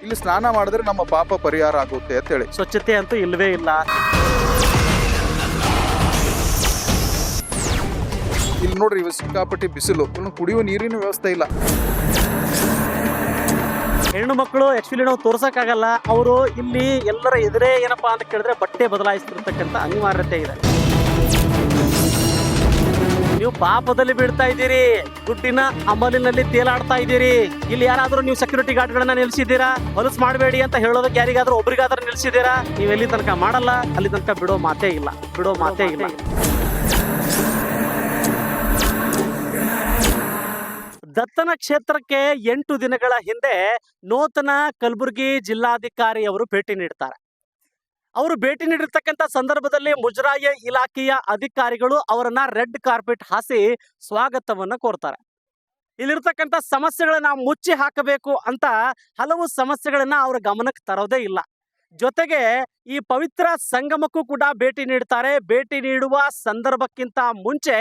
ಇಲ್ಲಿ ಸ್ನಾನ ಮಾಡಿದ್ರೆ ನಮ್ಮ ಪಾಪ ಪರಿಹಾರ ಆಗುತ್ತೆ ಅಂತ ಹೇಳಿ. ಸ್ವಚ್ಛತೆ ಅಂತೂ ಇಲ್ಲವೇ ಇಲ್ಲ. ಇಲ್ಲಿ ನೋಡ್ರಿ ಸಿಕ್ಕಾಪಟ್ಟಿ ಬಿಸಿಲು, ಕುಡಿಯುವ ನೀರಿನ ವ್ಯವಸ್ಥೆ ಇಲ್ಲ. ಹೆಣ್ಣು ಮಕ್ಕಳು ಆಕ್ಚುಲಿ ನಾವು ತೋರ್ಸಕ್ಕಾಗಲ್ಲ. ಅವರು ಇಲ್ಲಿ ಎಲ್ಲರ ಎದುರೇ ಏನಪ್ಪಾ ಅಂತ ಕೇಳಿದ್ರೆ ಬಟ್ಟೆ ಬದಲಾಯಿಸ್ತಿರ್ತಕ್ಕಂಥ ಅನಿವಾರ್ಯತೆ ಇದೆ. ನೀವು ಪಾಪದಲ್ಲಿ ಬೀಳ್ತಾ ಇದ್ದೀರಿ, ದುಡ್ಡಿನ ಅಮಲಿನಲ್ಲಿ ತೇಲಾಡ್ತಾ ಇದ್ದೀರಿ. ಇಲ್ಲಿ ಯಾರಾದ್ರೂ ನೀವು ಸೆಕ್ಯೂರಿಟಿ ಗಾರ್ಡ್ಗಳನ್ನ ನಿಲ್ಸಿದ್ದೀರಾ? ಹೊಲಸು ಮಾಡಬೇಡಿ ಅಂತ ಹೇಳೋದಕ್ಕೆ ಯಾರಿಗಾದ್ರೂ ಒಬ್ರಿಗಾದ್ರೂ ನಿಲ್ಸಿದ್ದೀರಾ? ನೀವು ಎಲ್ಲಿ ತನಕ ಮಾಡಲ್ಲ, ಅಲ್ಲಿ ತನಕ ಬಿಡೋ ಮಾತೇ ಇಲ್ಲ. ದತ್ತನ ಕ್ಷೇತ್ರಕ್ಕೆ 8 ದಿನಗಳ ಹಿಂದೆ ನೂತನ ಕಲಬುರಗಿ ಜಿಲ್ಲಾಧಿಕಾರಿಯವರು ಭೇಟಿ ನೀಡ್ತಾರೆ. ಅವರು ಭೇಟಿ ನೀಡಿರ್ತಕ್ಕಂಥ ಸಂದರ್ಭದಲ್ಲಿ ಮುಜರಾಯಿ ಇಲಾಖೆಯ ಅಧಿಕಾರಿಗಳು ಅವರನ್ನ ರೆಡ್ ಕಾರ್ಪೆಟ್ ಹಾಸಿ ಸ್ವಾಗತವನ್ನ ಕೋರ್ತಾರೆ. ಇಲ್ಲಿರ್ತಕ್ಕಂಥ ಸಮಸ್ಯೆಗಳನ್ನ ಮುಚ್ಚಿ ಹಾಕಬೇಕು ಅಂತ ಹಲವು ಸಮಸ್ಯೆಗಳನ್ನ ಅವರ ಗಮನಕ್ಕೆ ತರೋದೇ ಇಲ್ಲ. ಜೊತೆಗೆ ಈ ಪವಿತ್ರ ಸಂಗಮಕ್ಕೂ ಕೂಡ ಭೇಟಿ ನೀಡ್ತಾರೆ. ಭೇಟಿ ನೀಡುವ ಸಂದರ್ಭಕ್ಕಿಂತ ಮುಂಚೆ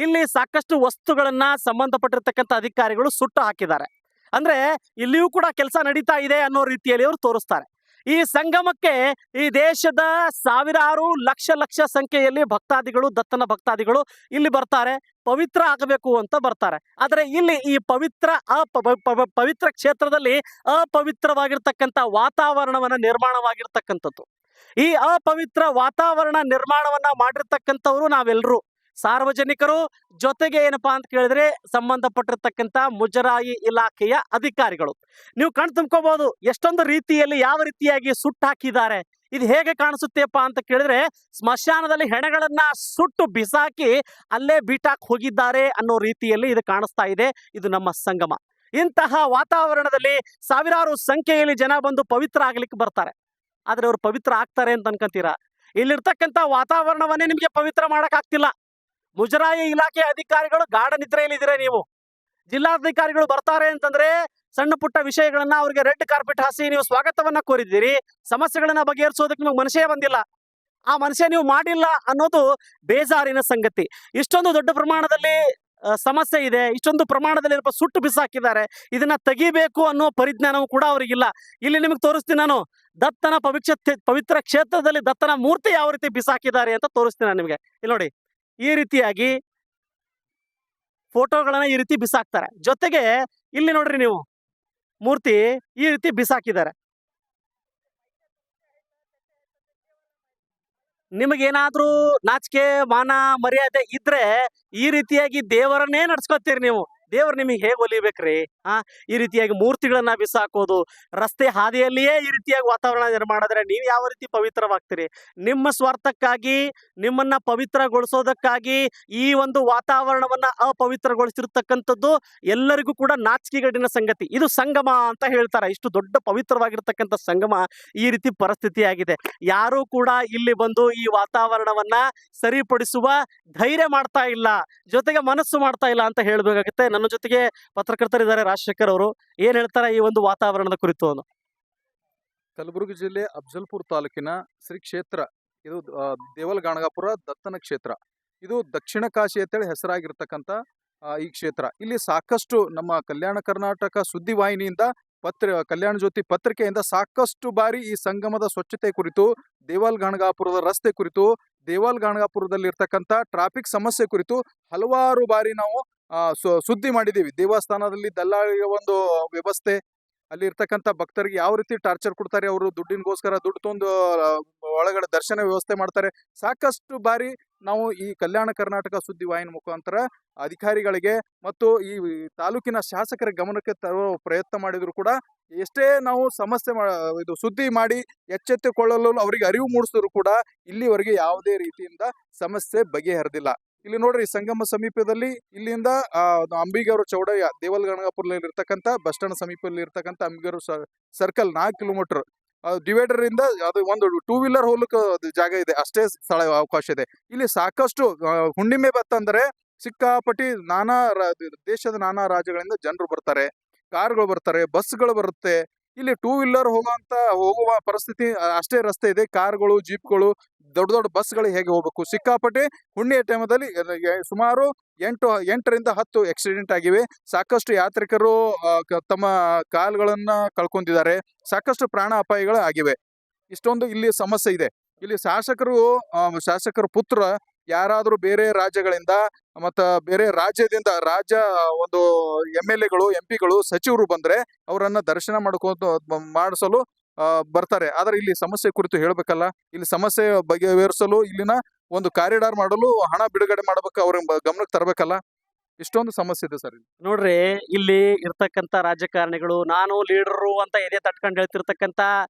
ಇಲ್ಲಿ ಸಾಕಷ್ಟು ವಸ್ತುಗಳನ್ನ ಸಂಬಂಧಪಟ್ಟಿರ್ತಕ್ಕಂಥ ಅಧಿಕಾರಿಗಳು ಸುಟ್ಟು ಹಾಕಿದ್ದಾರೆ. ಅಂದ್ರೆ ಇಲ್ಲಿಯೂ ಕೂಡ ಕೆಲಸ ನಡೀತಾ ಇದೆ ಅನ್ನೋ ರೀತಿಯಲ್ಲಿ ಅವರು ತೋರಿಸ್ತಾರೆ. ಈ ಸಂಗಮಕ್ಕೆ ಈ ದೇಶದ ಸಾವಿರಾರು ಲಕ್ಷ ಸಂಖ್ಯೆಯಲ್ಲಿ ಭಕ್ತಾದಿಗಳು, ದತ್ತನ ಭಕ್ತಾದಿಗಳು ಇಲ್ಲಿ ಬರ್ತಾರೆ, ಪವಿತ್ರ ಆಗಬೇಕು ಅಂತ ಬರ್ತಾರೆ. ಆದರೆ ಇಲ್ಲಿ ಈ ಪವಿತ್ರ ಕ್ಷೇತ್ರದಲ್ಲಿ ಅಪವಿತ್ರವಾಗಿರ್ತಕ್ಕಂಥ ವಾತಾವರಣವನ್ನ ನಿರ್ಮಾಣವಾಗಿರ್ತಕ್ಕಂಥದ್ದು. ಈ ಅಪವಿತ್ರ ವಾತಾವರಣ ನಿರ್ಮಾಣವನ್ನ ಮಾಡಿರ್ತಕ್ಕಂಥವ್ರು ನಾವೆಲ್ಲರೂ ಸಾರ್ವಜನಿಕರು, ಜೊತೆಗೆ ಏನಪ್ಪಾ ಅಂತ ಕೇಳಿದ್ರೆ ಸಂಬಂಧಪಟ್ಟಿರ್ತಕ್ಕಂಥ ಮುಜರಾಯಿ ಇಲಾಖೆಯ ಅಧಿಕಾರಿಗಳು. ನೀವು ಕಣ್ ತುಂಬ್ಕೋಬಹುದು ಎಷ್ಟೊಂದು ರೀತಿಯಲ್ಲಿ ಯಾವ ರೀತಿಯಾಗಿ ಸುಟ್ಟು ಹಾಕಿದ್ದಾರೆ. ಇದು ಹೇಗೆ ಕಾಣಿಸುತ್ತೆಪ್ಪ ಅಂತ ಕೇಳಿದ್ರೆ ಸ್ಮಶಾನದಲ್ಲಿ ಹೆಣಗಳನ್ನ ಸುಟ್ಟು ಬಿಸಾಕಿ ಅಲ್ಲೇ ಬೀಟಾಕ್ ಹೋಗಿದ್ದಾರೆ ಅನ್ನೋ ರೀತಿಯಲ್ಲಿ ಇದು ಕಾಣಿಸ್ತಾ ಇದೆ. ಇದು ನಮ್ಮ ಸಂಗಮ. ಇಂತಹ ವಾತಾವರಣದಲ್ಲಿ ಸಾವಿರಾರು ಸಂಖ್ಯೆಯಲ್ಲಿ ಜನ ಬಂದು ಪವಿತ್ರ ಆಗ್ಲಿಕ್ಕೆ ಬರ್ತಾರೆ. ಆದ್ರೆ ಅವ್ರು ಪವಿತ್ರ ಆಗ್ತಾರೆ ಅಂತ ಅನ್ಕೊಂತೀರಾ? ಇಲ್ಲಿರ್ತಕ್ಕಂಥ ವಾತಾವರಣವನ್ನೇ ನಿಮ್ಗೆ ಪವಿತ್ರ ಮಾಡಕ್ ಆಗ್ತಿಲ್ಲ. ಮುಜರಾಯಿ ಇಲಾಖೆ ಅಧಿಕಾರಿಗಳು ಗಾಢ ನಿದ್ರೆಯಲ್ಲಿದ್ದೀರಾ. ನೀವು ಜಿಲ್ಲಾಧಿಕಾರಿಗಳು ಬರ್ತಾರೆ ಅಂತಂದ್ರೆ ಸಣ್ಣ ಪುಟ್ಟ ವಿಷಯಗಳನ್ನ ಅವ್ರಿಗೆ ರೆಡ್ ಕಾರ್ಪೆಟ್ ಹಾಸಿ ನೀವು ಸ್ವಾಗತವನ್ನ ಕೋರಿದ್ದೀರಿ. ಸಮಸ್ಯೆಗಳನ್ನ ಬಗೆಹರಿಸೋದಕ್ಕೆ ನಿಮ್ಗೆ ಮನಸ್ಸೇ ಬಂದಿಲ್ಲ. ಆ ಮನಸ್ಸೇ ನೀವು ಮಾಡಿಲ್ಲ ಅನ್ನೋದು ಬೇಜಾರಿನ ಸಂಗತಿ. ಇಷ್ಟೊಂದು ದೊಡ್ಡ ಪ್ರಮಾಣದಲ್ಲಿ ಸಮಸ್ಯೆ ಇದೆ, ಇಷ್ಟೊಂದು ಪ್ರಮಾಣದಲ್ಲಿ ಸುಟ್ಟು ಬಿಸಾಕಿದ್ದಾರೆ. ಇದನ್ನ ತೆಗಿಬೇಕು ಅನ್ನೋ ಪರಿಜ್ಞಾನವೂ ಕೂಡ ಅವ್ರಿಗಿಲ್ಲ. ಇಲ್ಲಿ ನಿಮಗೆ ತೋರಿಸ್ತೀನಿ ನಾನು ದತ್ತನ ಪವಿತ್ರ ಕ್ಷೇತ್ರದಲ್ಲಿ ದತ್ತನ ಮೂರ್ತಿ ಯಾವ ರೀತಿ ಬಿಸಾಕಿದ್ದಾರೆ ಅಂತ ತೋರಿಸ್ತೀನಿ ನಾನು ನಿಮಗೆ. ಇಲ್ಲಿ ನೋಡಿ, ಈ ರೀತಿಯಾಗಿ ಫೋಟೋಗಳನ್ನ ಈ ರೀತಿ ಬಿಸಾಕ್ತಾರೆ. ಜೊತೆಗೆ ಇಲ್ಲಿ ನೋಡ್ರಿ ನೀವು ಮೂರ್ತಿ ಈ ರೀತಿ ಬಿಸಾಕಿದ್ದಾರೆ. ನಿಮಗೇನಾದ್ರೂ ನಾಚಿಕೆ ಮಾನ ಮರ್ಯಾದೆ ಇದ್ರೆ ಈ ರೀತಿಯಾಗಿ ದೇವರನ್ನೇ ನಡ್ಸ್ಕೊತೀರಿ ನೀವು. ದೇವ್ರು ನಿಮಗೆ ಹೇಗೆ ಒಲಿಬೇಕ್ರಿ? ಈ ರೀತಿಯಾಗಿ ಮೂರ್ತಿಗಳನ್ನ ಬಿಸಾಕೋದು, ರಸ್ತೆ ಹಾದಿಯಲ್ಲಿಯೇ ಈ ರೀತಿಯಾಗಿ ವಾತಾವರಣ ನಿರ್ಮಾಣಿದ್ರೆ ನೀವು ಯಾವ ರೀತಿ ಪವಿತ್ರವಾಗ್ತೀರಿ? ನಿಮ್ಮ ಸ್ವಾರ್ಥಕ್ಕಾಗಿ, ನಿಮ್ಮನ್ನ ಪವಿತ್ರಗೊಳಿಸೋದಕ್ಕಾಗಿ ಈ ಒಂದು ವಾತಾವರಣವನ್ನ ಅಪವಿತ್ರಗೊಳಿಸಿರ್ತಕ್ಕಂಥದ್ದು ಎಲ್ಲರಿಗೂ ಕೂಡ ನಾಚಿಕೆಗೇಡಿನ ಸಂಗತಿ. ಇದು ಸಂಗಮ ಅಂತ ಹೇಳ್ತಾರೆ. ಇಷ್ಟು ದೊಡ್ಡ ಪವಿತ್ರವಾಗಿರ್ತಕ್ಕಂಥ ಸಂಗಮ ಈ ರೀತಿ ಪರಿಸ್ಥಿತಿ ಆಗಿದೆ. ಯಾರು ಕೂಡ ಇಲ್ಲಿ ಬಂದು ಈ ವಾತಾವರಣವನ್ನ ಸರಿಪಡಿಸುವ ಧೈರ್ಯ ಮಾಡ್ತಾ ಇಲ್ಲ, ಜೊತೆಗೆ ಮನಸ್ಸು ಮಾಡ್ತಾ ಇಲ್ಲ ಅಂತ ಹೇಳ್ಬೇಕಾಗುತ್ತೆ. ನನ್ನ ಜೊತೆಗೆ ಪತ್ರಕರ್ತರಿದ್ದಾರೆ, ರಾಜಶೇಖರ್ ಅವರು. ಏನ್ ಹೇಳ್ತಾರೆ ಈ ಒಂದು ವಾತಾವರಣದ ಕುರಿತು? ಕಲಬುರಗಿ ಜಿಲ್ಲೆ ಅಫಜಲ್ಪುರ ತಾಲೂಕಿನ ಶ್ರೀ ಕ್ಷೇತ್ರ ಇದು ದೇವಲ್ ಗಾಣಗಾಪುರ ದತ್ತನ ಕ್ಷೇತ್ರ. ಇದು ದಕ್ಷಿಣ ಕಾಶಿ ಅಂತೇಳಿ ಹೆಸರಾಗಿರ್ತಕ್ಕಂಥ ಈ ಕ್ಷೇತ್ರ. ಇಲ್ಲಿ ಸಾಕಷ್ಟು ನಮ್ಮ ಕಲ್ಯಾಣ ಕರ್ನಾಟಕ ಸುದ್ದಿವಾಹಿನಿಯಿಂದ ಕಲ್ಯಾಣ ಜ್ಯೋತಿ ಪತ್ರಿಕೆಯಿಂದ ಸಾಕಷ್ಟು ಬಾರಿ ಈ ಸಂಗಮದ ಸ್ವಚ್ಛತೆ ಕುರಿತು, ದೇವಲ್ ಗಾಣಗಾಪುರದ ರಸ್ತೆ ಕುರಿತು, ದೇವಲ್ ಗಾಣಗಾಪುರದಲ್ಲಿ ಇರ್ತಕ್ಕಂಥ ಟ್ರಾಫಿಕ್ ಸಮಸ್ಯೆ ಕುರಿತು ಹಲವಾರು ಬಾರಿ ನಾವು ಸುದ್ದಿ ಮಾಡಿದ್ದೀವಿ. ದೇವಸ್ಥಾನದಲ್ಲಿ ದಲ್ಲಾಳಿಯ ಒಂದು ವ್ಯವಸ್ಥೆ, ಅಲ್ಲಿ ಇರ್ತಕ್ಕಂಥ ಭಕ್ತರಿಗೆ ಯಾವ ರೀತಿ ಟಾರ್ಚರ್ ಕೊಡ್ತಾರೆ, ಅವರು ದುಡ್ಡಿನಗೋಸ್ಕರ ದುಡ್ಡು ತಂದು ಒಳಗಡೆ ದರ್ಶನ ವ್ಯವಸ್ಥೆ ಮಾಡ್ತಾರೆ. ಸಾಕಷ್ಟು ಬಾರಿ ನಾವು ಈ ಕಲ್ಯಾಣ ಕರ್ನಾಟಕ ಸುದ್ದಿವಾಹಿನಿ ಮುಖಾಂತರ ಅಧಿಕಾರಿಗಳಿಗೆ ಮತ್ತು ಈ ತಾಲೂಕಿನ ಶಾಸಕರ ಗಮನಕ್ಕೆ ತರುವ ಪ್ರಯತ್ನ ಮಾಡಿದ್ರು ಕೂಡ ಎಷ್ಟೇ ನಾವು ಸಮಸ್ಯೆ ಇದು ಸುದ್ದಿ ಮಾಡಿ ಎಚ್ಚೆತ್ತುಕೊಳ್ಳಲು ಅವರಿಗೆ ಅರಿವು ಮೂಡಿಸಿದ್ರು ಕೂಡ ಇಲ್ಲಿವರೆಗೆ ಯಾವುದೇ ರೀತಿಯಿಂದ ಸಮಸ್ಯೆ ಬಗೆಹರಿದಿಲ್ಲ. ಇಲ್ಲಿ ನೋಡ್ರಿ, ಸಂಗಮ ಸಮೀಪದಲ್ಲಿ ಇಲ್ಲಿಂದ ಅಂಬಿಗರು ಚೌಡಯ್ಯ ದೇವಲ್ ಗಣಗಾಪುರದಲ್ಲಿ ಇರ್ತಕ್ಕಂಥ ಬಸ್ ಸ್ಟ್ಯಾಂಡ್ ಸಮೀಪದಲ್ಲಿ ಇರ್ತಕ್ಕಂಥ ಅಂಬಿಗರು ಸರ್ಕಲ್ 4 ಕಿಲೋಮೀಟರ್ ಡಿವೈಡರ್ ಇಂದ ಅದು ಒಂದು 2 ವೀಲರ್ ಹೋಗ್ಲಿಕ್ಕೆ ಜಾಗ ಇದೆ, ಅಷ್ಟೇ ಸ್ಥಳ ಅವಕಾಶ ಇದೆ. ಇಲ್ಲಿ ಸಾಕಷ್ಟು ಹುಣ್ಣಿಮೆ ಬತ್ತಂದ್ರೆ ಸಿಕ್ಕಾಪಟ್ಟಿ ದೇಶದ ನಾನಾ ರಾಜ್ಯಗಳಿಂದ ಜನರು ಬರ್ತಾರೆ, ಕಾರ್ಗಳು ಬರ್ತಾರೆ, ಬಸ್ಗಳು ಬರುತ್ತೆ. ಇಲ್ಲಿ 2 ವೀಲರ್ ಹೋಗುವ ಪರಿಸ್ಥಿತಿ ಅಷ್ಟೇ ರಸ್ತೆ ಇದೆ. ಕಾರ್ಗಳು, ಜೀಪ್ಗಳು ದೊಡ್ಡ ದೊಡ್ಡ ಬಸ್ಗಳು ಹೇಗೆ ಹೋಗ್ಬೇಕು. ಸಿಕ್ಕಾಪಟ್ಟೆ ಹುಣ್ಣಿಯ ಟೈಮದಲ್ಲಿ ಸುಮಾರು 8ರಿಂದ 10 ಆಕ್ಸಿಡೆಂಟ್ ಆಗಿವೆ. ಸಾಕಷ್ಟು ಯಾತ್ರಿಕರು ತಮ್ಮ ಕಾಲುಗಳನ್ನ ಕಳ್ಕೊಂಡಿದ್ದಾರೆ. ಸಾಕಷ್ಟು ಪ್ರಾಣ ಅಪಾಯಗಳು ಆಗಿವೆ. ಇಷ್ಟೊಂದು ಇಲ್ಲಿ ಸಮಸ್ಯೆ ಇದೆ. ಇಲ್ಲಿ ಶಾಸಕರ ಪುತ್ರ ಯಾರಾದರೂ ಬೇರೆ ರಾಜ್ಯಗಳಿಂದ ಮತ್ತ ಬೇರೆ ರಾಜ್ಯದಿಂದ ಒಂದು MLAಗಳು, MP ಗಳು, ಸಚಿವರು ಬಂದ್ರೆ ಅವರನ್ನ ದರ್ಶನ ಮಾಡಿಸಲು ಬರ್ತಾರೆ. ಆದ್ರೆ ಇಲ್ಲಿ ಸಮಸ್ಯೆ ಕುರಿತು ಹೇಳ್ಬೇಕಲ್ಲ. ಇಲ್ಲಿ ಸಮಸ್ಯೆ ಬಗೆಹರಿಸಲು ಇಲ್ಲಿನ ಒಂದು ಕಾರಿಡಾರ್ ಮಾಡಲು ಹಣ ಬಿಡುಗಡೆ ಮಾಡ್ಬೇಕು, ಅವ್ರ ಗಮನಕ್ಕೆ ತರಬೇಕಲ್ಲ. ಇಷ್ಟೊಂದು ಸಮಸ್ಯೆ ಇದೆ ಸರ್. ನೋಡ್ರಿ, ಇಲ್ಲಿ ಇರ್ತಕ್ಕಂಥ ರಾಜಕಾರಣಿಗಳು ನಾನು ಲೀಡರು ಅಂತ ಎದೆ ತಟ್ಕೊಂಡು ಹೇಳ್ತಿರ್ತಕ್ಕಂಥ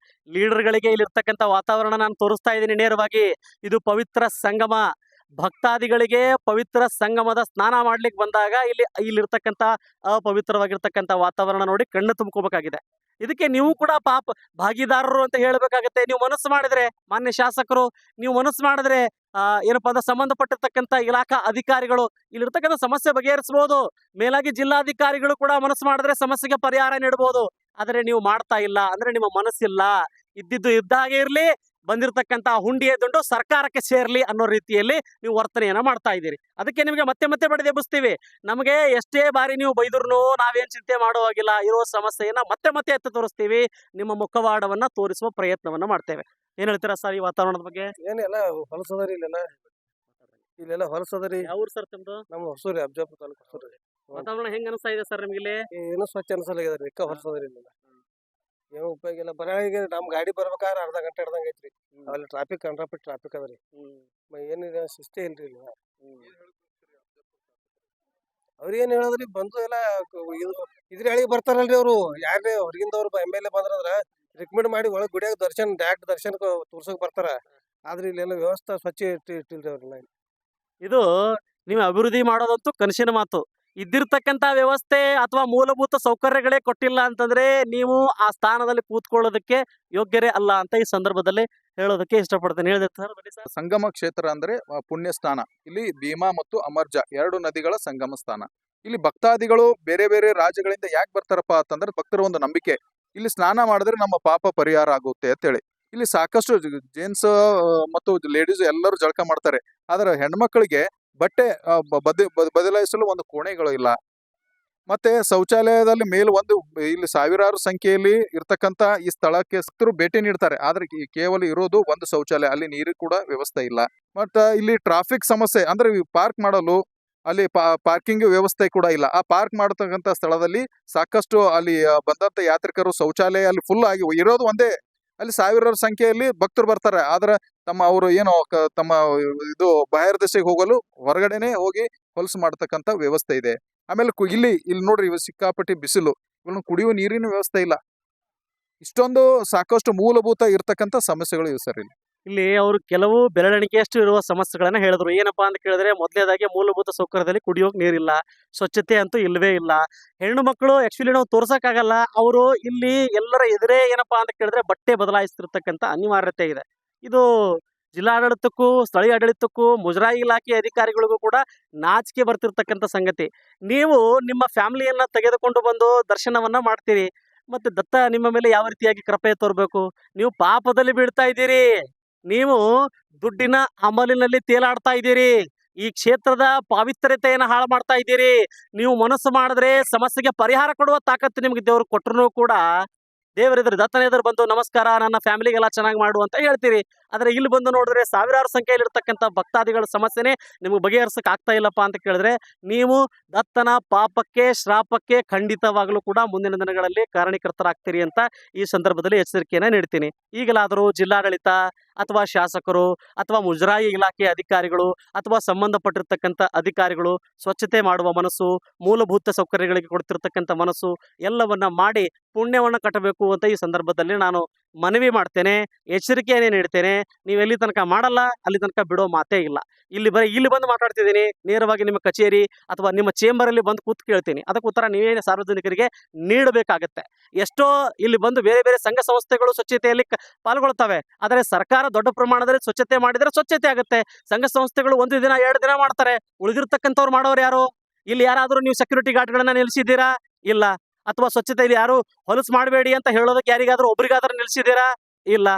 ಲೀಡರ್ಗಳಿಗೆ ಇಲ್ಲಿ ಇರ್ತಕ್ಕಂಥ ವಾತಾವರಣ ನಾನು ತೋರಿಸ್ತಾ ಇದ್ದೀನಿ ನೇರವಾಗಿ. ಇದು ಪವಿತ್ರ ಸಂಗಮ. ಭಕ್ತಾದಿಗಳಿಗೆ ಪವಿತ್ರ ಸಂಗಮದ ಸ್ನಾನ ಮಾಡ್ಲಿಕ್ಕೆ ಬಂದಾಗ ಇಲ್ಲಿರ್ತಕ್ಕಂಥ ಅಪವಿತ್ರವಾಗಿರ್ತಕ್ಕಂಥ ವಾತಾವರಣ ನೋಡಿ ಕಣ್ಣು ತುಂಬ್ಕೋಬೇಕಾಗಿದೆ. ಇದಕ್ಕೆ ನೀವು ಕೂಡ ಭಾಗಿದಾರರು ಅಂತ ಹೇಳ್ಬೇಕಾಗತ್ತೆ. ನೀವು ಮನಸ್ಸು ಮಾಡಿದ್ರೆ, ಮಾನ್ಯ ಶಾಸಕರು, ನೀವು ಮನಸ್ಸು ಮಾಡಿದ್ರೆ ಏನಪ್ಪಾ ಅಂದ್ರೆ ಸಂಬಂಧಪಟ್ಟಿರ್ತಕ್ಕಂಥ ಇಲಾಖಾ ಅಧಿಕಾರಿಗಳು ಇಲ್ಲಿರ್ತಕ್ಕಂಥ ಸಮಸ್ಯೆ ಬಗೆಹರಿಸಬಹುದು. ಮೇಲಾಗಿ ಜಿಲ್ಲಾಧಿಕಾರಿಗಳು ಕೂಡ ಮನಸ್ಸು ಮಾಡಿದ್ರೆ ಸಮಸ್ಯೆಗೆ ಪರಿಹಾರ ನೀಡಬಹುದು. ಆದ್ರೆ ನೀವು ಮಾಡ್ತಾ ಇಲ್ಲ ಅಂದ್ರೆ ನಿಮ್ಮ ಮನಸ್ಸಿಲ್ಲ. ಇದ್ದಿದ್ದು ಇದ್ದಾಗೆ ಇರ್ಲಿ, ಬಂದಿರತಕ್ಕಂತ ಹುಂಡಿಯ ದುಡ್ಡು ಸರ್ಕಾರಕ್ಕೆ ಸೇರ್ಲಿ ಅನ್ನೋ ರೀತಿಯಲ್ಲಿ ನೀವು ವರ್ತನೆಯನ್ನ ಮಾಡ್ತಾ ಇದ್ದೀರಿ. ಅದಕ್ಕೆ ನಿಮಗೆ ಮತ್ತೆ ಮತ್ತೆ ಬಡಿದೆಬ್ಬಿಸ್ತೀವಿ. ನಮಗೆ ಎಷ್ಟೇ ಬಾರಿ ನೀವು ಬೈದ್ರು ನಾವೇನ್ ಚಿಂತೆ ಮಾಡುವಾಗಿಲ್ಲ. ಇರೋ ಸಮಸ್ಯೆಯನ್ನ ಮತ್ತೆ ಮತ್ತೆ ಎತ್ತು ತೋರಿಸ್ತೀವಿ. ನಿಮ್ಮ ಮುಖವಾಡವನ್ನ ತೋರಿಸುವ ಪ್ರಯತ್ನವನ್ನ ಮಾಡ್ತೇವೆ. ಏನ್ ಹೇಳ್ತೀರಾ ಸರ್ ಈ ವಾತಾವರಣದ ಬಗ್ಗೆ? ಏನೆಲ್ಲ ಹೊಲಸದರಿ ಇಲ್ಲೆಲ್ಲ ಹೊಲಸದರಿ. ಯಾವ ಸರ್ ತಮ್ದು? ನಮ್ಮ ಹೊಸೂರಿ, ಅಬ್ಜಾಪುರ ತಾಲೂಕು ಹೊಸೂರಿ. ವಾತಾವರಣ ಹೆಂಗ್ ಅನಿಸ್ತಾ ಇದೆ ಸರ್ ನಿಮ್ಗೆ ಇಲ್ಲಿ? ಏನು ಸ್ವಚ್ಛ ಅನ್ಸಲಾಗ್ಯದ್ರಿ. ಹೊಲಸದರಿ ಇಲ್ಲೆಲ್ಲ ಏನು ಉಪಯೋಗ ಇಲ್ಲ. ಬರಾಳಿಗೆ ನಮ್ ಗಾಡಿ ಬರ್ಬೇಕಾದ್ರೆ ಅರ್ಧ ಗಂಟೆ ಹಿಡ್ದಂಗ ಐತ್ರಿ. ಅಲ್ಲಿ ಟ್ರಾಫಿಕ್ ಟ್ರಾಫಿಕ್ ಅದರಿ. ಏನಿದೆ ಶಿಸ್ತೇ ಇಲ್ರಿ ಇಲ್ಲಿ. ಅವ್ರ ಏನ್ ಹೇಳದ್ರಿ, ಬಂದು ಎಲ್ಲ ಇದ್ರ ಹಳಿಗೆ ಬರ್ತಾರಲ್ರಿ ಅವ್ರು. ಯಾರೇ ಹೊರಗಿಂದವ್ರು MLA ಬಂದ್ರಂದ್ರ ರಿಕಮೆಂಡ್ ಮಾಡಿ ಒಳಗ್ ಗುಡಿಯಾಗ ಡೈರೆಕ್ಟ್ ದರ್ಶನ ತೋರ್ಸಕ್ ಬರ್ತಾರ. ಆದ್ರೆ ಇಲ್ಲೆಲ್ಲ ವ್ಯವಸ್ಥೆ ಸ್ವಚ್ಛ ಇಟ್ಟಿಲ್ರಿ ಅವ್ರನ್ನ. ಇದು ನೀವು ಅಭಿವೃದ್ಧಿ ಮಾಡೋದಂತೂ ಕನಸಿನ ಮಾತು. ಇದ್ದಿರ್ತಕ್ಕಂಥ ವ್ಯವಸ್ಥೆ ಅಥವಾ ಮೂಲಭೂತ ಸೌಕರ್ಯಗಳೇ ಕೊಟ್ಟಿಲ್ಲ ಅಂತಂದ್ರೆ ನೀವು ಆ ಸ್ಥಾನದಲ್ಲಿ ಕೂತ್ಕೊಳ್ಳೋದಕ್ಕೆ ಯೋಗ್ಯರೇ ಅಲ್ಲ ಅಂತ ಈ ಸಂದರ್ಭದಲ್ಲಿ ಹೇಳೋದಕ್ಕೆ ಇಷ್ಟಪಡ್ತೇನೆ. ಹೇಳಿದೆ ಸರ್, ಬನ್ನಿ ಸರ್. ಸಂಗಮ ಕ್ಷೇತ್ರ ಅಂದ್ರೆ ಪುಣ್ಯ ಸ್ಥಾನ. ಇಲ್ಲಿ ಭೀಮಾ ಮತ್ತು ಅಮರ್ಜಾ 2 ನದಿಗಳ ಸಂಗಮ ಸ್ಥಾನ. ಇಲ್ಲಿ ಭಕ್ತಾದಿಗಳು ಬೇರೆ ಬೇರೆ ರಾಜ್ಯಗಳಿಂದ ಯಾಕೆ ಬರ್ತಾರಪ್ಪ ಅಂತಂದ್ರೆ ಭಕ್ತರ ಒಂದು ನಂಬಿಕೆ. ಇಲ್ಲಿ ಸ್ನಾನ ಮಾಡಿದ್ರೆ ನಮ್ಮ ಪಾಪ ಪರಿಹಾರ ಆಗುತ್ತೆ ಅಂತೇಳಿ. ಇಲ್ಲಿ ಸಾಕಷ್ಟು ಜೆಂಟ್ಸ್ ಮತ್ತು ಲೇಡೀಸ್ ಎಲ್ಲರೂ ಜಳಕ ಮಾಡ್ತಾರೆ. ಆದ್ರೆ ಹೆಣ್ಮಕ್ಳಿಗೆ ಬಟ್ಟೆ ಬದಲಾಯಿಸಲು ಒಂದು ಕೋಣೆಗಳು ಇಲ್ಲ. ಮತ್ತೆ ಶೌಚಾಲಯದಲ್ಲಿ ಇಲ್ಲಿ ಸಾವಿರಾರು ಸಂಖ್ಯೆಯಲ್ಲಿ ಇರ್ತಕ್ಕಂತ ಈ ಸ್ಥಳಕ್ಕೆ ಭೇಟಿ ನೀಡ್ತಾರೆ. ಆದ್ರೆ ಕೇವಲ ಇರೋದು ಒಂದು ಶೌಚಾಲಯ. ಅಲ್ಲಿ ನೀರು ಕೂಡ ವ್ಯವಸ್ಥೆ ಇಲ್ಲ. ಮತ್ತ ಇಲ್ಲಿ ಟ್ರಾಫಿಕ್ ಸಮಸ್ಯೆ ಅಂದ್ರೆ ಪಾರ್ಕ್ ಮಾಡಲು ಅಲ್ಲಿ ಪಾರ್ಕಿಂಗ್ ವ್ಯವಸ್ಥೆ ಕೂಡ ಇಲ್ಲ. ಆ ಪಾರ್ಕ್ ಮಾಡತಕ್ಕಂತ ಸ್ಥಳದಲ್ಲಿ ಸಾಕಷ್ಟು ಅಲ್ಲಿ ಬಂದಂತ ಯಾತ್ರಿಕರು ಶೌಚಾಲಯ ಅಲ್ಲಿ ಫುಲ್ ಆಗಿ ಇರೋದು ಒಂದೇ. ಅಲ್ಲಿ ಸಾವಿರಾರು ಸಂಖ್ಯೆಯಲ್ಲಿ ಭಕ್ತರು ಬರ್ತಾರೆ. ಆದ್ರೆ ಅವರು ಏನೋ ತಮ್ಮ ಬಾಹಿರ ದೇಶಕ್ಕೆ ಹೋಗಲು ಹೊರಗಡೆನೆ ಹೋಗಿ ಹೊಲಸು ಮಾಡತಕ್ಕಂತ ವ್ಯವಸ್ಥೆ ಇದೆ. ಆಮೇಲೆ ಇಲ್ಲಿ ನೋಡ್ರಿ, ಸಿಕ್ಕಾಪಟ್ಟಿ ಬಿಸಿಲು, ಕುಡಿಯುವ ನೀರಿನ ವ್ಯವಸ್ಥೆ ಇಲ್ಲ. ಇಷ್ಟೊಂದು ಸಾಕಷ್ಟು ಮೂಲಭೂತ ಇರ್ತಕ್ಕಂಥ ಸಮಸ್ಯೆಗಳು ಇವೆ ಸರ್. ಇಲ್ಲಿ ಅವರು ಕೆಲವು ಬೆರಳೆಣಿಕೆಯಷ್ಟು ಇರುವ ಸಮಸ್ಯೆಗಳನ್ನ ಹೇಳಿದ್ರು. ಏನಪ್ಪಾ ಅಂತ ಕೇಳಿದ್ರೆ, ಮೊದಲನೇದಾಗಿ ಮೂಲಭೂತ ಸೌಕರ್ಯದಲ್ಲಿ ಕುಡಿಯೋಕ್ ನೀರಿಲ್ಲ, ಸ್ವಚ್ಛತೆ ಅಂತೂ ಇಲ್ಲವೇ ಇಲ್ಲ. ಹೆಣ್ಣು ಮಕ್ಕಳು ಆಕ್ಚುಲಿ ನಾವು ತೋರ್ಸಕ್ಕಾಗಲ್ಲ. ಅವರು ಇಲ್ಲಿ ಎಲ್ಲರ ಎದುರೇ ಏನಪ್ಪಾ ಅಂತ ಕೇಳಿದ್ರೆ ಬಟ್ಟೆ ಬದಲಾಯಿಸ್ತಿರ್ತಕ್ಕಂಥ ಅನಿವಾರ್ಯತೆ ಇದೆ. ಇದು ಜಿಲ್ಲಾಡಳಿತಕ್ಕೂ ಸ್ಥಳೀಯ ಆಡಳಿತಕ್ಕೂ ಮುಜರಾಯಿ ಇಲಾಖೆ ಅಧಿಕಾರಿಗಳಿಗೂ ಕೂಡ ನಾಚಿಕೆ ಬರ್ತಿರ್ತಕ್ಕಂಥ ಸಂಗತಿ. ನೀವು ನಿಮ್ಮ ಫ್ಯಾಮಿಲಿಯನ್ನ ತೆಗೆದುಕೊಂಡು ಬಂದು ದರ್ಶನವನ್ನ ಮಾಡ್ತೀರಿ, ಮತ್ತೆ ದತ್ತ ನಿಮ್ಮ ಮೇಲೆ ಯಾವ ರೀತಿಯಾಗಿ ಕೃಪೆ ತೋರ್ಬೇಕು? ನೀವು ಪಾಪದಲ್ಲಿ ಬೀಳ್ತಾ ಇದ್ದೀರಿ. ನೀವು ದುಡ್ಡಿನ ಅಮಲಿನಲ್ಲಿ ತೇಲಾಡ್ತಾ ಇದ್ದೀರಿ. ಈ ಕ್ಷೇತ್ರದ ಪಾವಿತ್ರ್ಯತೆಯನ್ನು ಹಾಳು ಮಾಡ್ತಾ ಇದ್ದೀರಿ. ನೀವು ಮನಸ್ಸು ಮಾಡಿದ್ರೆ ಸಮಸ್ಯೆಗೆ ಪರಿಹಾರ ಕೊಡುವ ತಾಕತ್ತು ನಿಮ್ಗೆ ದೇವ್ರು ಕೊಟ್ಟರು ಕೂಡ ದೇವರಿದ್ರೆ ದತ್ತನ ಎದುರು ಬಂದು ನಮಸ್ಕಾರ, ನನ್ನ ಫ್ಯಾಮಿಲಿಗೆಲ್ಲ ಚೆನ್ನಾಗಿ ಮಾಡು ಅಂತ ಹೇಳ್ತೀರಿ. ಆದ್ರೆ ಇಲ್ಲಿ ಬಂದು ನೋಡಿದ್ರೆ ಸಾವಿರಾರು ಸಂಖ್ಯೆಯಲ್ಲಿ ಇರ್ತಕ್ಕಂಥ ಭಕ್ತಾದಿಗಳ ಸಮಸ್ಯೆನೆ ನಿಮ್ಗೆ ಬಗೆಹರಿಸಕ್ ಆಗ್ತಾ ಇಲ್ಲಪ್ಪ ಅಂತ ಕೇಳಿದ್ರೆ, ನೀವು ದತ್ತನ ಪಾಪಕ್ಕೆ ಶ್ರಾಪಕ್ಕೆ ಖಂಡಿತವಾಗ್ಲೂ ಕೂಡ ಮುಂದಿನ ದಿನಗಳಲ್ಲಿ ಕಾರಣೀಕರ್ತರಾಗ್ತೀರಿ ಅಂತ ಈ ಸಂದರ್ಭದಲ್ಲಿ ಎಚ್ಚರಿಕೆಯನ್ನ ನೀಡ್ತೀನಿ. ಈಗಲಾದರೂ ಜಿಲ್ಲಾಡಳಿತ ಅಥವಾ ಶಾಸಕರು ಅಥವಾ ಮುಜರಾಯಿ ಇಲಾಖೆ ಅಧಿಕಾರಿಗಳು ಅಥವಾ ಸಂಬಂಧಪಟ್ಟಿರ್ತಕ್ಕಂಥ ಅಧಿಕಾರಿಗಳು ಸ್ವಚ್ಛತೆ ಮಾಡುವ ಮನಸ್ಸು, ಮೂಲಭೂತ ಸೌಕರ್ಯಗಳಿಗೆ ಕೊಡ್ತಿರ್ತಕ್ಕಂಥ ಮನಸ್ಸು ಎಲ್ಲವನ್ನ ಮಾಡಿ ಪುಣ್ಯವನ್ನ ಕಟ್ಟಬೇಕು ಅಂತ ಈ ಸಂದರ್ಭದಲ್ಲಿ ನಾನು ಮನವಿ ಮಾಡ್ತೇನೆ, ಎಚ್ಚರಿಕೆಯನ್ನೇ ನೀಡ್ತೇನೆ. ನೀವು ಎಲ್ಲಿ ತನಕ ಮಾಡಲ್ಲ ಅಲ್ಲಿ ತನಕ ಬಿಡೋ ಮಾತೇ ಇಲ್ಲ. ಇಲ್ಲಿ ಬಂದು ಮಾತಾಡ್ತಿದ್ದೀನಿ, ನೇರವಾಗಿ ನಿಮ್ಮ ಕಚೇರಿ ಅಥವಾ ನಿಮ್ಮ ಚೇಂಬರ್ ಅಲ್ಲಿ ಬಂದು ಕೂತ್ ಕೇಳ್ತೀನಿ. ಅದಕ್ಕೆ ಉತ್ತರ ನೀವೇ ಸಾರ್ವಜನಿಕರಿಗೆ ನೀಡಬೇಕಾಗತ್ತೆ. ಎಷ್ಟೋ ಇಲ್ಲಿ ಬಂದು ಬೇರೆ ಬೇರೆ ಸಂಘ ಸಂಸ್ಥೆಗಳು ಸ್ವಚ್ಛತೆಯಲ್ಲಿ ಪಾಲ್ಗೊಳ್ತವೆ. ಆದರೆ ಸರ್ಕಾರ ದೊಡ್ಡ ಪ್ರಮಾಣದಲ್ಲಿ ಸ್ವಚ್ಛತೆ ಮಾಡಿದ್ರೆ ಸ್ವಚ್ಛತೆ ಆಗುತ್ತೆ. ಸಂಘ ಸಂಸ್ಥೆಗಳು 1 ದಿನ 2 ದಿನ ಮಾಡ್ತಾರೆ. ಉಳಿದಿರ್ತಕ್ಕಂಥವ್ರು ಮಾಡೋರು ಯಾರು? ಇಲ್ಲಿ ಯಾರಾದ್ರೂ ನೀವು ಸೆಕ್ಯೂರಿಟಿ ಗಾರ್ಡ್ಗಳನ್ನ ನಿಲ್ಲಿಸಿದ್ದೀರಾ? ಇಲ್ಲ. ಅಥವಾ ಸ್ವಚ್ಛತೆಯಲ್ಲಿ ಯಾರು ಹೊಲಸು ಮಾಡಬೇಡಿ ಅಂತ ಹೇಳೋದಕ್ಕೆ ಯಾರಿಗಾದ್ರೂ ಒಬ್ರಿಗಾದ್ರೂ ನಿಲ್ಸಿದ್ದೀರಾ? ಇಲ್ಲ.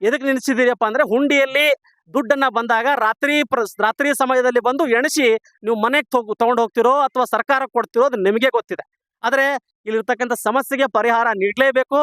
ಎದಕ್ಕೆ ನಿಲ್ಲಿಸಿದ್ದೀರಪ್ಪ ಅಂದ್ರೆ ಹುಂಡಿಯಲ್ಲಿ ದುಡ್ಡನ್ನ ಬಂದಾಗ ರಾತ್ರಿ ಸಮಯದಲ್ಲಿ ಬಂದು ಎಣಿಸಿ ನೀವು ಮನೆಗೆ ತಗೊಂಡು ಹೋಗ್ತಿರೋ ಅಥವಾ ಸರ್ಕಾರ ಕೊಡ್ತಿರೋ ಅದು ನಿಮಗೆ ಗೊತ್ತಿದೆ. ಆದ್ರೆ ಇಲ್ಲಿರ್ತಕ್ಕಂಥ ಸಮಸ್ಯೆಗೆ ಪರಿಹಾರ ನೀಡಲೇಬೇಕು.